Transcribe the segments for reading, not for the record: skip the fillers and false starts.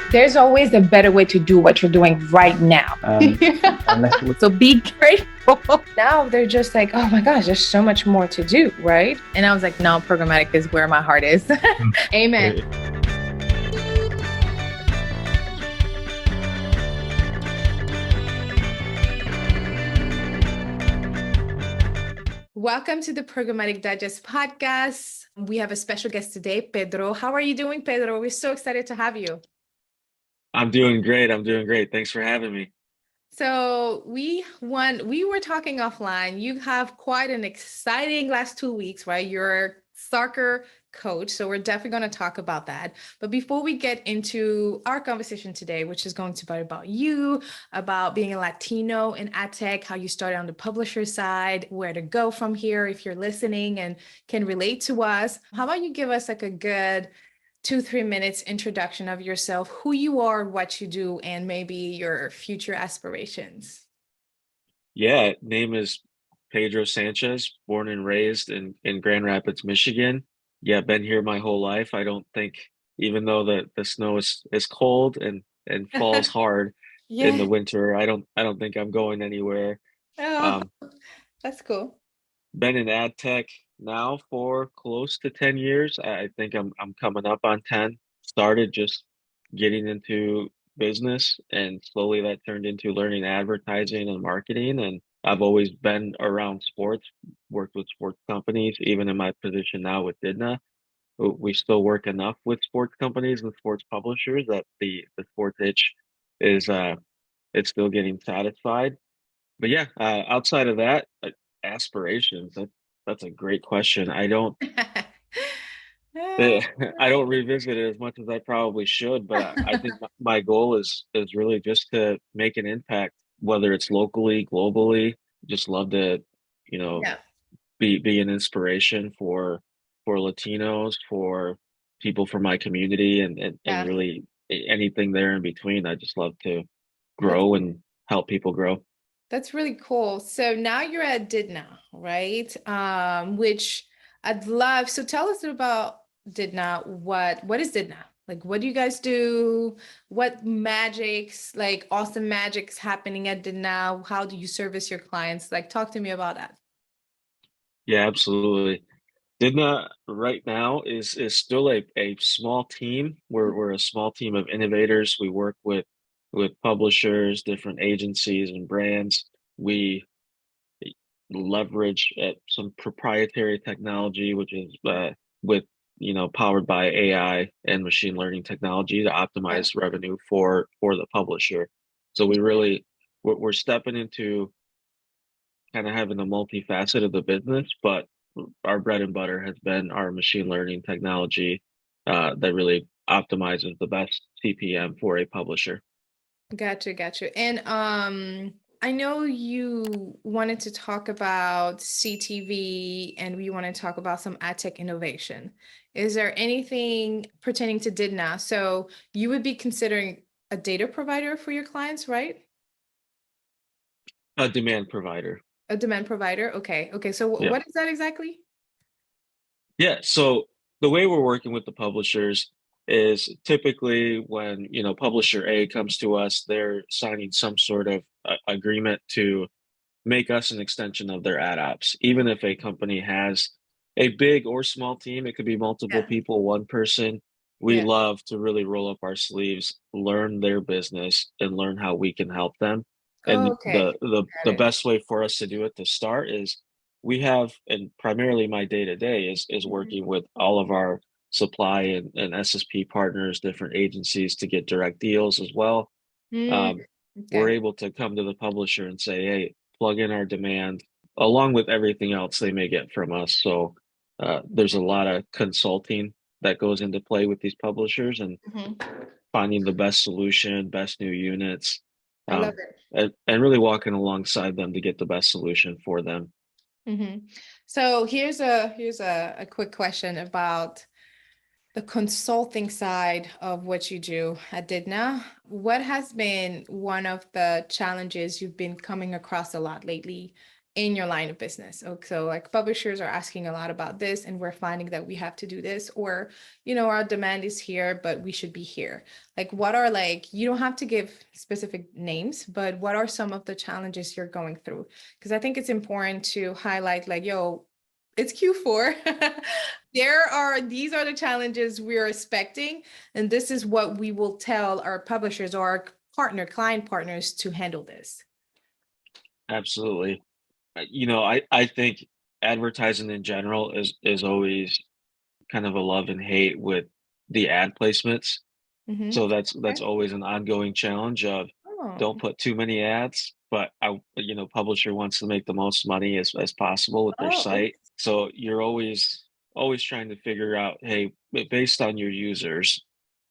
There's always a better way to do what you're doing right now. So be grateful. Now they're just like, oh my gosh, there's so much more to do, right? And I was like, no, programmatic is where my heart is. Amen. Welcome to the Programmatic Digest podcast. We have a special guest today, Pedro. How are you doing, Pedro? We're so excited to have you. I'm doing great. Thanks for having me. So we were talking offline. You have quite an exciting last 2 weeks, right? You're a soccer coach, so we're definitely going to talk about that. But before we get into our conversation today, which is going to be about you, about being a Latino in Adtech, how you started on the publisher side, where to go from here if you're listening and can relate to us. How about you give us like a good 2-3 minutes introduction of yourself, who you are, what you do, and maybe your future aspirations. Yeah, name is Pedro Sanchez, born and raised in Grand Rapids, Michigan. Yeah, been here my whole life. I don't think, even though the snow is cold and falls hard in Yeah. the winter, I don't think I'm going anywhere. Oh, Um, that's cool. been in ad tech now for close to 10 years. I think I'm coming up on 10. Started just getting into business and slowly that turned into learning advertising and marketing. And I've always been around sports, worked with sports companies, even in my position now with diDNA. We still work enough with sports companies and sports publishers that the sports itch is it's still getting satisfied. But yeah, outside of that, aspirations. That's a great question. I don't revisit it as much as I probably should, but I think my goal is really just to make an impact, whether it's locally, globally. Just love to, you know, Yeah, be an inspiration for Latinos, for people from my community, and yeah. really anything there in between. I just love to That's grow and help people grow. that's really cool. So now you're at diDNA, right? Which I'd love. So tell us about diDNA. What is diDNA? Like, what do you guys do? What magics, like awesome magics happening at diDNA? How do you service your clients? Like, talk to me about that. Yeah, absolutely. Didna right now is still a small team. We're a small team of innovators. We work with publishers, different agencies and brands. We leverage some proprietary technology, which is with powered by AI and machine learning technology to Yeah. optimize revenue for the publisher. So we're stepping into kind of having a multifaceted of the business, but our bread and butter has been our machine learning technology that really optimizes the best CPM for a publisher. Gotcha. And I know you wanted to talk about CTV and we want to talk about some ad tech innovation. Is there anything pertaining to diDNA? So you would be considering a data provider for your clients, right? A demand provider. A demand provider. Okay. Okay. So Yeah. what is that exactly? Yeah. So the way we're working with the publishers is typically when, publisher A comes to us, they're signing some sort of agreement to make us an extension of their ad ops. Even if a company has a big or small team, it could be multiple Yeah. people, one person. We Yeah. love to really roll up our sleeves, learn their business, and learn how we can help them. And Okay. the Got it. best way for us to do it to start is we have, and primarily my day to day is Mhm. working with all of our supply and SSP partners, different agencies to get direct deals as well. Mm, um, we're okay. able to come to the publisher and say, hey, plug in our demand along with everything else they may get from us. So there's a lot of consulting that goes into play with these publishers and Mhm. finding the best solution, best new units, I love um, it. and really walking alongside them to get the best solution for them. So here's a quick question about the consulting side of what you do at diDNA. What has been one of the challenges you've been coming across a lot lately in your line of business. So like publishers are asking a lot about this, and we're finding that we have to do this, or, our demand is here, but we should be here. Like, what are, like, you don't have to give specific names, but what are some of the challenges you're going through? Because I think it's important to highlight, like, yo, it's Q4. These are the challenges we're expecting, and this is what we will tell our publishers or our client partners to handle this. Absolutely. I think advertising in general is always kind of a love and hate with the ad placements. Mm-hmm. So that's Okay. always an ongoing challenge of don't Oh, put too many ads, but publisher wants to make the most money as possible with their oh, site. So you're always trying to figure out, hey, based on your users,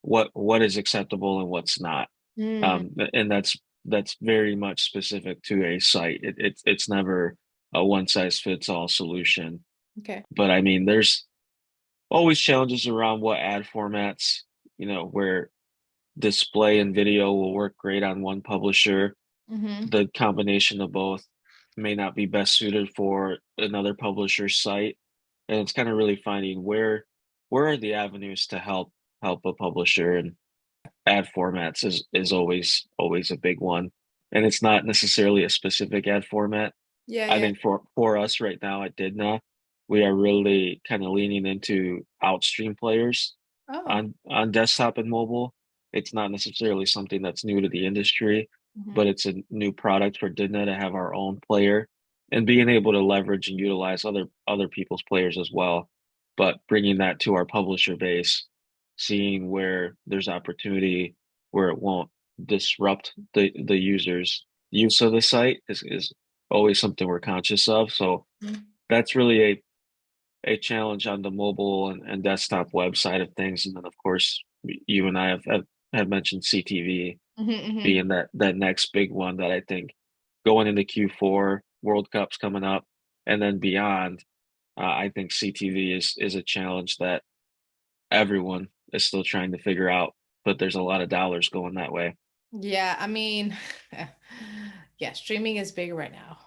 what is acceptable and what's not. mm, And that's very much specific to a site. It's never a one size fits all solution. okay. But I mean, there's always challenges around what ad formats, where display and video will work great on one publisher. Mm-hmm. The combination of both may not be best suited for another publisher's site. And it's kind of really finding where are the avenues to help a publisher, and ad formats is always a big one. And it's not necessarily a specific ad format. Yeah, I yeah. think for us right now at Didna, we are really kind of leaning into outstream players Oh. on desktop and mobile. It's not necessarily something that's new to the industry, Mm-hmm. but it's a new product for Didna to have our own player and being able to leverage and utilize other people's players as well. But bringing that to our publisher base, seeing where there's opportunity where it won't disrupt the user's use of the site is always something we're conscious of. So that's really a challenge on the mobile and desktop web side of things. And then of course you and I have mentioned CTV Mm-hmm, mm-hmm. being that next big one that I think going into Q4, World Cup's coming up, and then beyond. I think CTV is a challenge that everyone is still trying to figure out, but there's a lot of dollars going that way. Yeah, I mean, yeah, streaming is big right now.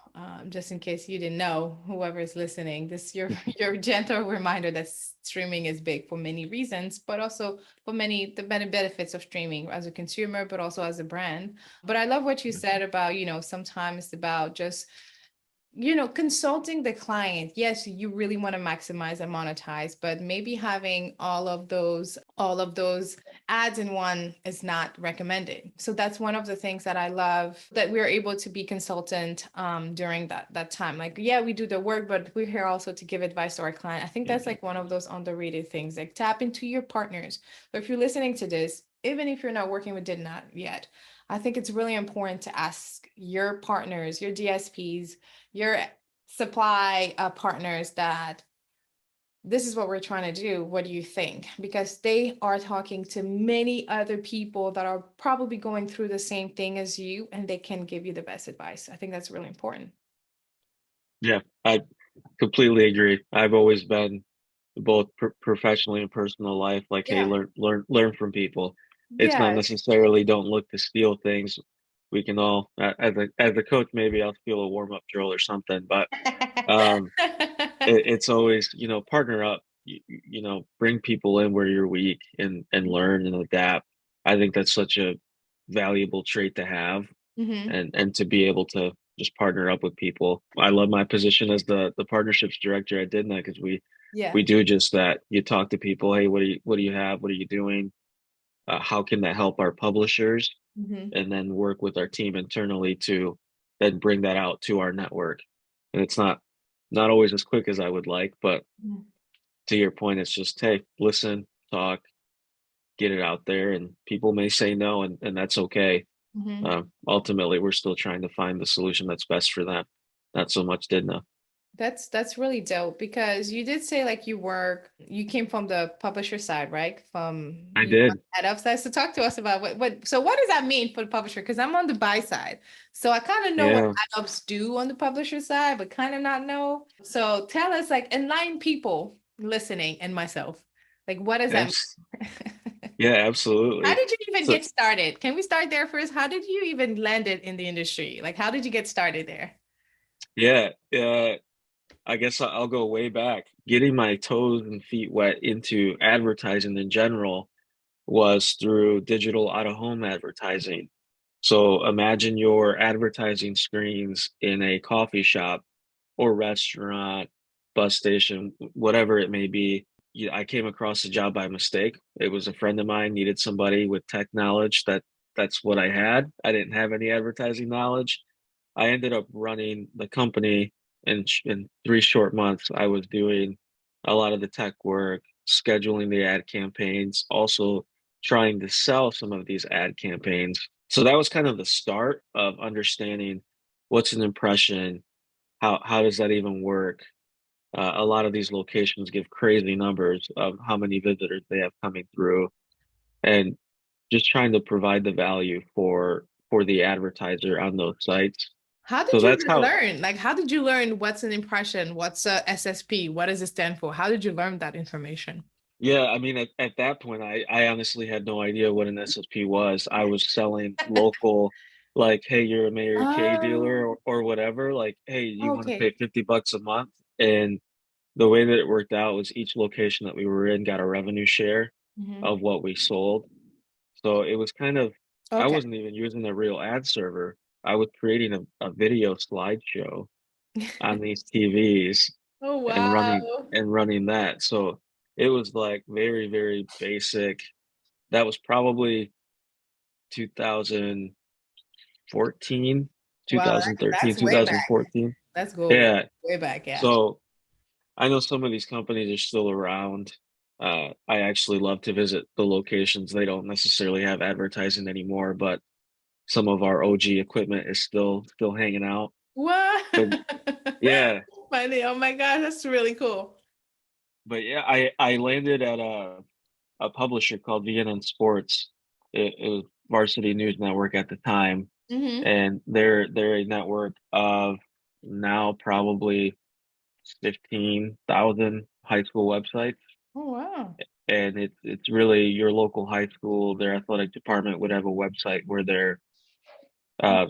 Just in case you didn't know, whoever is listening, this your gentle reminder that streaming is big for many reasons, but also for the benefits of streaming as a consumer, but also as a brand. But I love what you said about, sometimes it's about just consulting the client. Yes, you really want to maximize and monetize, but maybe having all of those ads in one is not recommended. So that's one of the things that I love, that we're able to be consultant during that time. Like, yeah, we do the work, but we're here also to give advice to our client. I think that's like one of those underrated things. Like, tap into your partners. So if you're listening to this, even if you're not working with Did Not yet, I think it's really important to ask your partners, your DSPs, your supply partners, that this is what we're trying to do. What do you think? Because they are talking to many other people that are probably going through the same thing as you, and they can give you the best advice. I think that's really important. Yeah, I completely agree. I've always been both professionally and personal life, like, hey, Yeah. learn from people. It's not Yes. necessarily don't look to steal things. We can all, as a coach, maybe I'll steal a warm up drill or something, but um, it's always, partner up. Bring people in where you're weak and learn and adapt. I think that's such a valuable trait to have, Hmm. and to be able to just partner up with people. I love my position as the partnerships director. I did that because Yeah. we do just that. You talk to people, hey, what do you have? What are you doing? How can that help our publishers? Hmm. And then work with our team internally to then bring that out to our network. And it's not always as quick as I would like, but to your point, it's just, hey, listen, talk, get it out there, and people may say no, and that's okay. Hmm. Ultimately, we're still trying to find the solution that's best for them. Not so much did know. That's really dope, because you did say, like, you came from the publisher side, right? From I you did. at upside. So talk to us about what does that mean for the publisher? Because I'm on the buy side. So I kind of know what Yeah. ad ups do on the publisher side, but kind of not know. So tell us, like, enlighten people listening and myself. Like, what does that Abs- mean? yeah, How absolutely. did you even So get started? Can we start there first? How did you even land it in the industry? Like, how did you get started there? Yeah, I guess I'll go way back. Getting my toes and feet wet into advertising in general was through digital out-of-home advertising. So imagine your advertising screens in a coffee shop or restaurant, bus station, whatever it may be. I came across a job by mistake. It was a friend of mine needed somebody with tech knowledge that's what I had. I didn't have any advertising knowledge. I ended up running the company in 3 short months. I was doing a lot of the tech work, scheduling the ad campaigns, also trying to sell some of these ad campaigns. So that was kind of the start of understanding what's an impression, how does that even work? A lot of these locations give crazy numbers of how many visitors they have coming through, and just trying to provide the value for the advertiser on those sites. How So did you that's how, learn? Like, how did you learn what's an impression? What's a SSP? What does it stand for? How did you learn that information? yeah, I mean, at that point, I honestly had no idea what an SSP was. I was selling local, like, hey, you're a Mary Kay dealer Oh, or whatever. Like, hey, you want to okay. pay $50 a month? And the way that it worked out was each location that we were in got a revenue share Hmm. of what we sold. So it was kind of, I Okay. wasn't even using a real ad server. I was creating a video slideshow on these TVs Oh, and wow. running that. So it was like very, very basic. That was probably 2014, Wow, 2013, that's way back. 2014. Let's go Yeah. way back. Yeah. So I know some of these companies are still around. I actually love to visit the locations. They don't necessarily have advertising anymore, but some of our OG equipment is still hanging out. What? But yeah, Funny. Oh my gosh, that's really cool. but yeah, I landed at a publisher called VNN Sports. It was Varsity News Network at the time, Hmm. and they're a network of now probably 15,000 high school websites. Oh, wow. And it's really your local high school, their athletic department would have a website where their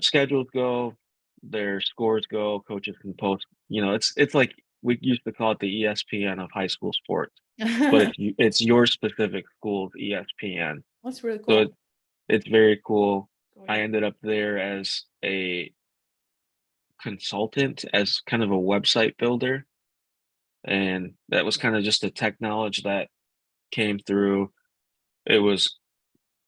schedules go, their scores go, coaches can post. It's like we used to call it the ESPN of high school sports, but it's your specific school's ESPN. That's really So cool. it's very cool. Oh, I yeah. ended up there as a consultant, as kind of a website builder, and that was kind of just the tech knowledge that came through. It was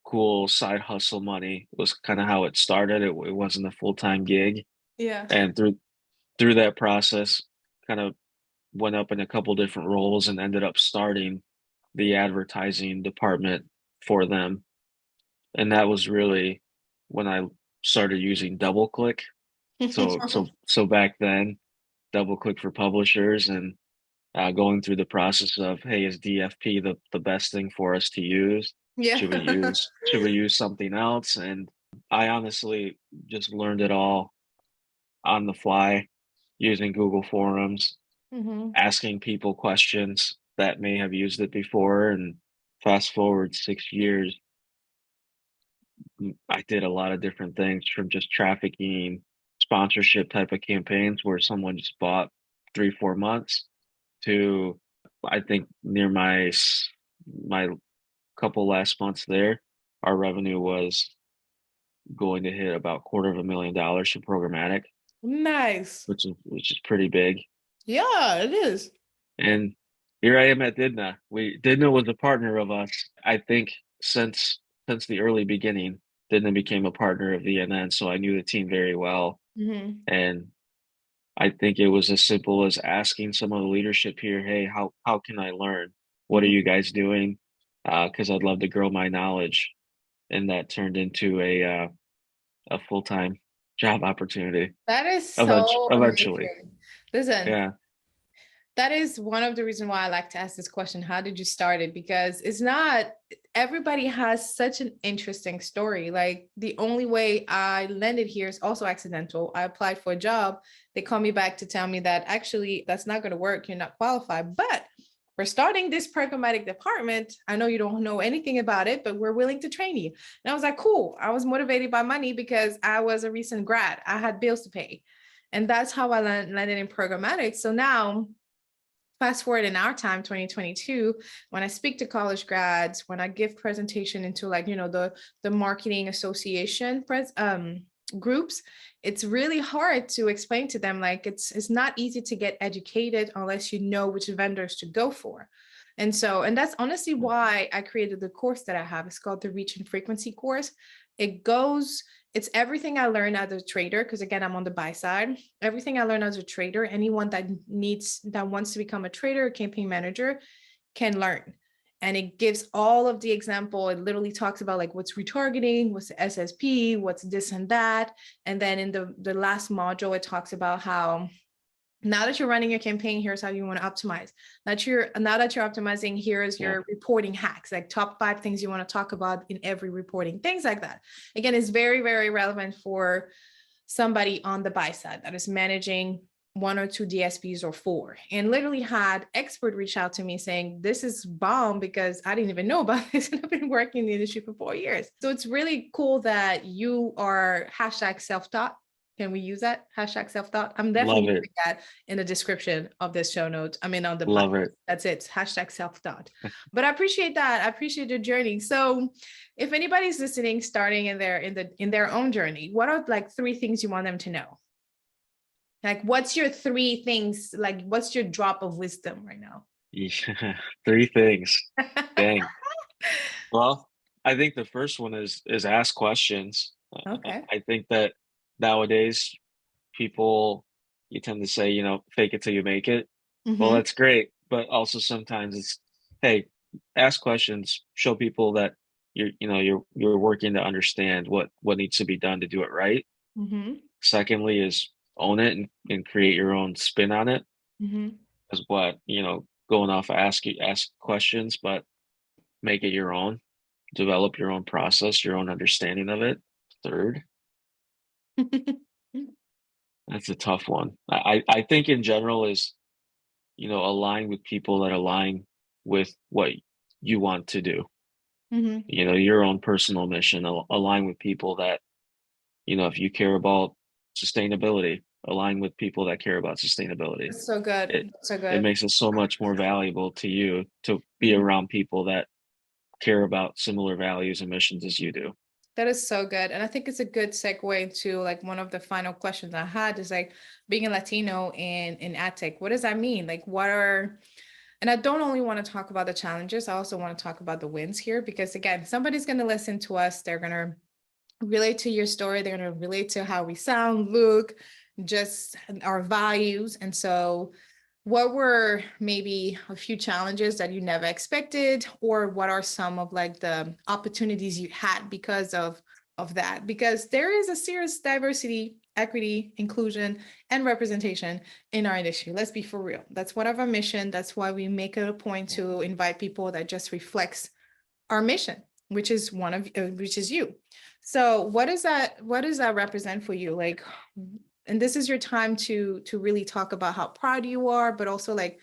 cool side hustle money was kind of how it started. It wasn't a full-time gig. Yeah. And through that process, kind of went up in a couple different roles and ended up starting the advertising department for them. And that was really when I started using DoubleClick. So back then, DoubleClick for publishers and going through the process of, hey, is DFP the best thing for us to use? Yeah. Should we use something else? And I honestly just learned it all on the fly using Google Forums, Hmm. asking people questions that may have used it before. And fast forward 6 years, I did a lot of different things from just trafficking, sponsorship type of campaigns where someone just bought 3, 4 months to, I think, near my couple last months there, our revenue was going to hit about $250,000 for programmatic, Nice. which is pretty big. Yeah, it is. And here I am at diDNA. diDNA was a partner of us. I think since the early beginning, diDNA became a partner of VNN, so I knew the team very well. Hmm. And I think it was as simple as asking some of the leadership here, hey, how can I learn? What are Hmm. you guys doing? Because I'd love to grow my knowledge. And that turned into a full-time job opportunity That is so eventually. amazing. Listen, Yeah. that is one of the reasons why I like to ask this question. How did you start it? Because it's not everybody has such an interesting story. Like the only way I landed here is also accidental. I applied for a job. They called me back to tell me that actually that's not going to work. You're not qualified. But we're starting this programmatic department. I know you don't know anything about it, but we're willing to train you. And I was like, cool. I was motivated by money because I was a recent grad. I had bills to pay. And that's how I landed in programmatic. So now, fast forward in our time, 2022, when I speak to college grads, when I give presentation into like, the marketing association groups, it's really hard to explain to them, like it's not easy to get educated unless you know which vendors to go for. And that's honestly why I created the course that I have. It's called the Reach and Frequency course. It's everything I learned as a trader, because again, I'm on the buy side. Everything I learned as a trader, anyone that wants to become a trader or campaign manager can learn. And it gives all of the example. It literally talks about like what's retargeting, what's the SSP, what's this and that. And then in the last module, it talks about how now that you're running your campaign, here's how you want to optimize. Now that you're optimizing, here's your reporting hacks, like top 5 things you want to talk about in every reporting, things like that. Again, it's very, very relevant for somebody on the buy side that is managing 1 or 2 DSPs or 4, and literally had expert reach out to me saying, this is bomb because I didn't even know about this. And I've been working in the industry for 4 years. So it's really cool that you are #selftaught. Can we use that #selftaught? I'm definitely Love using it. that in the description of this show notes. I mean, on the Love podcast. it. That's it, #selftaught. But I appreciate that. I appreciate your journey. So if anybody's listening, starting in their own journey, what are like 3 things you want them to know? Like, what's your 3 things? Like, what's your drop of wisdom right now? Yeah, 3 things. Dang. Well, I think the first one is ask questions. Okay. I think that nowadays people, you tend to say, fake it till you make it. Well, Mm-hmm. that's great, but also sometimes it's, hey, ask questions, show people that you're working to understand what needs to be done to do it right. Mm-hmm. Secondly is own it and create your own spin on it. Mm-hmm. Is what, going off of ask questions, but make it your own. Develop your own process, your own understanding of it. Third, that's a tough one. I think in general is, align with people that align with what you want to do. Mm-hmm. Your own personal mission. Align with people that, if you care about sustainability, align with people that care about sustainability. That's so good. It That's so it good. makes it so much more valuable to you to be Mhm. around people that care about similar values and missions as you do. That is so good. And I think it's a good segue into like one of the final questions I had is like being a Latino in ad tech. What does that mean? Like, and I don't only want to talk about the challenges, I also want to talk about the wins here, because again, somebody's going to listen to us. They're going to relate to your story. They're going to relate to how we sound, look, just our values. And so, what were maybe a few challenges that you never expected, or what are some of like the opportunities you had because of that? Because there is a serious diversity, equity, inclusion, and representation in our industry. Let's be for real. That's one of our mission. That's why we make it a point to invite people that just reflects our mission, which is which is you. So what does that represent for you? Like, and this is your time to really talk about how proud you are, but also like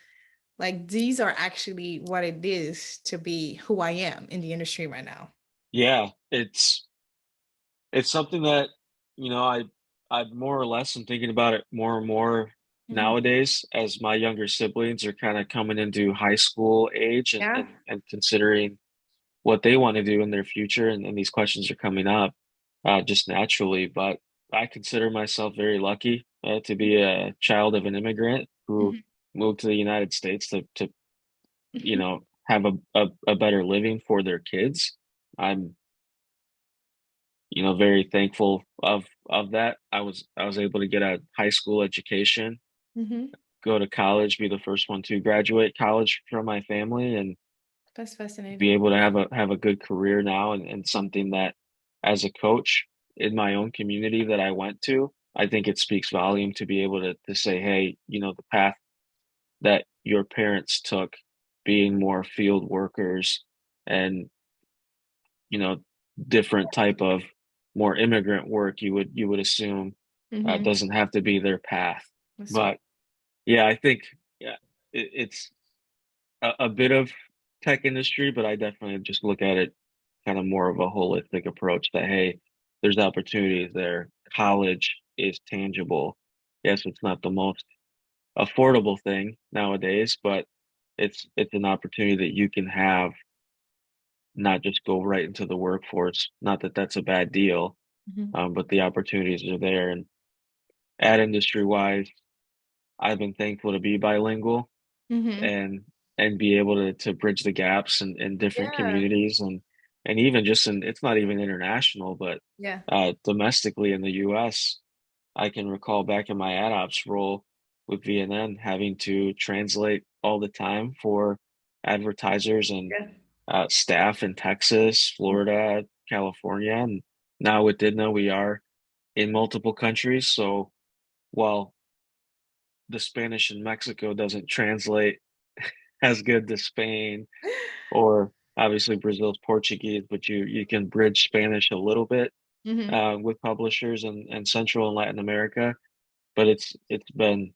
these are actually what it is to be who I am in the industry right now. Yeah, it's something that, I more or less am thinking about it more and more Mhm. nowadays as my younger siblings are kind of coming into high school age and, Yeah. and considering what they want to do in their future. And these questions are coming up just naturally. But I consider myself very lucky to be a child of an immigrant who Mhm. moved to the United States to Mhm. have a better living for their kids. I'm very thankful of that. I was able to get a high school education, Mhm. go to college, be the first one to graduate college from my family, and That's be fascinating. able to have a good career now, and something that as a coach in my own community that I went to, I think it speaks volume to be able to say, hey, the path that your parents took, being more field workers and you know, different type of more immigrant work you would assume Mhm. doesn't have to be their path. That's so But yeah, I think yeah, it's a bit of tech industry, but I definitely just look at it kind of more of a holistic approach that hey, there's opportunities there. College is tangible. Yes, it's not the most affordable thing nowadays, but it's an opportunity that you can have, not just go right into the workforce. Not that that's a bad deal, Mhm. but the opportunities are there. And ad industry wise, I've been thankful to be bilingual Mhm. and be able to bridge the gaps in different Yeah. communities and even just in it's not even international, but Yeah. domestically in the US. I can recall back in my ad ops role with VNN having to translate all the time for advertisers and Yeah. staff in Texas, Florida, California, and now with diDNA we are in multiple countries. So while the Spanish in Mexico doesn't translate as good to Spain or obviously Brazil's Portuguese, but you can bridge Spanish a little bit Mhm. with publishers and Central and Latin America. But it's been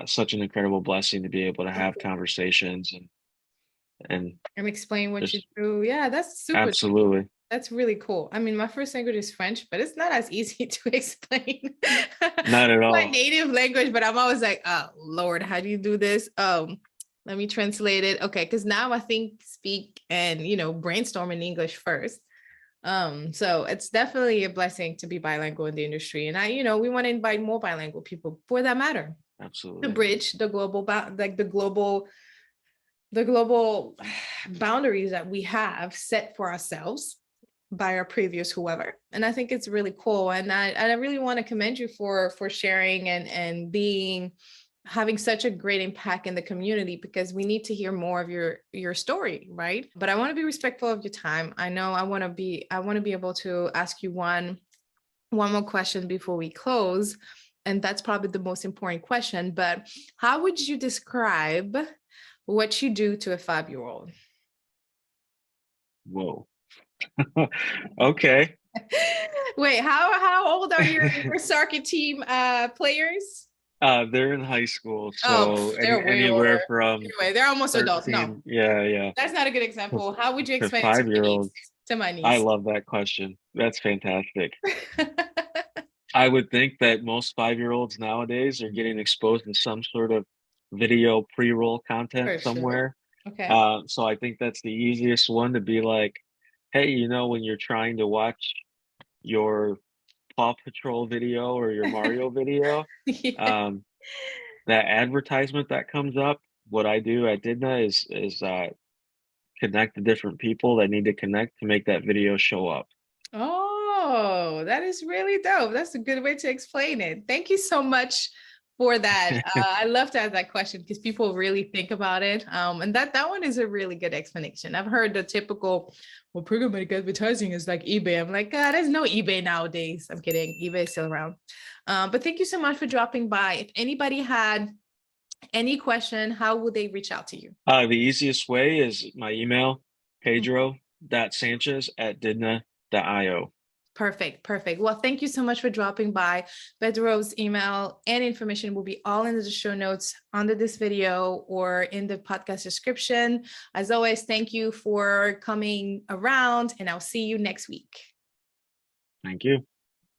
such an incredible blessing to be able to have conversations and And explain what you just do. Yeah, that's super. absolutely That's really cool. I mean, my first language is French, but it's not as easy to explain. not at My all. native language, but I'm always like, oh Lord, how do you do this? Let me translate it. Okay, because now I think, speak, and brainstorm in English first. So it's definitely a blessing to be bilingual in the industry. And we want to invite more bilingual people for that matter to Absolutely. bridge the global like the global boundaries that we have set for ourselves by our previous whoever. And I think it's really cool. And I really want to commend you for sharing and being having such a great impact in the community, because we need to hear more of your story, right? But I want to be respectful of your time. I know I want to be able to ask you one more question before we close. And that's probably the most important question. But how would you describe what you do to a 5-year-old? Whoa. Okay. Wait, how old are your soccer team players? They're in high school, Oh, so they're way anywhere older. from Anyway, they're almost adults. No, 13, yeah, that's not a good to, example. How would you to explain it to my 5 year niece? olds. To my I niece. love that question. That's fantastic. I would think that most 5 year olds nowadays are getting exposed to some sort of video pre-roll content For sure. somewhere. Okay. So I think that's the easiest one to be like, hey, when you're trying to watch your Paw Patrol video or your Mario video, Yeah. um, that advertisement that comes up, what I do at diDNA is connect the different people that need to connect to make that video show up. Oh, that is really dope. That's a good way to explain it. Thank you so much for that. I love to ask that question because people really think about it. And that one is a really good explanation. I've heard the typical, well, programmatic advertising is like eBay. I'm like, there's no eBay nowadays. I'm kidding. eBay is still around. But thank you so much for dropping by. If anybody had any question, how would they reach out to you? The easiest way is my email, pedro.sanchez@didna.io. Perfect. Perfect. Well, thank you so much for dropping by. Pedro's email and information will be all in the show notes under this video or in the podcast description. As always, thank you for coming around, and I'll see you next week. Thank you.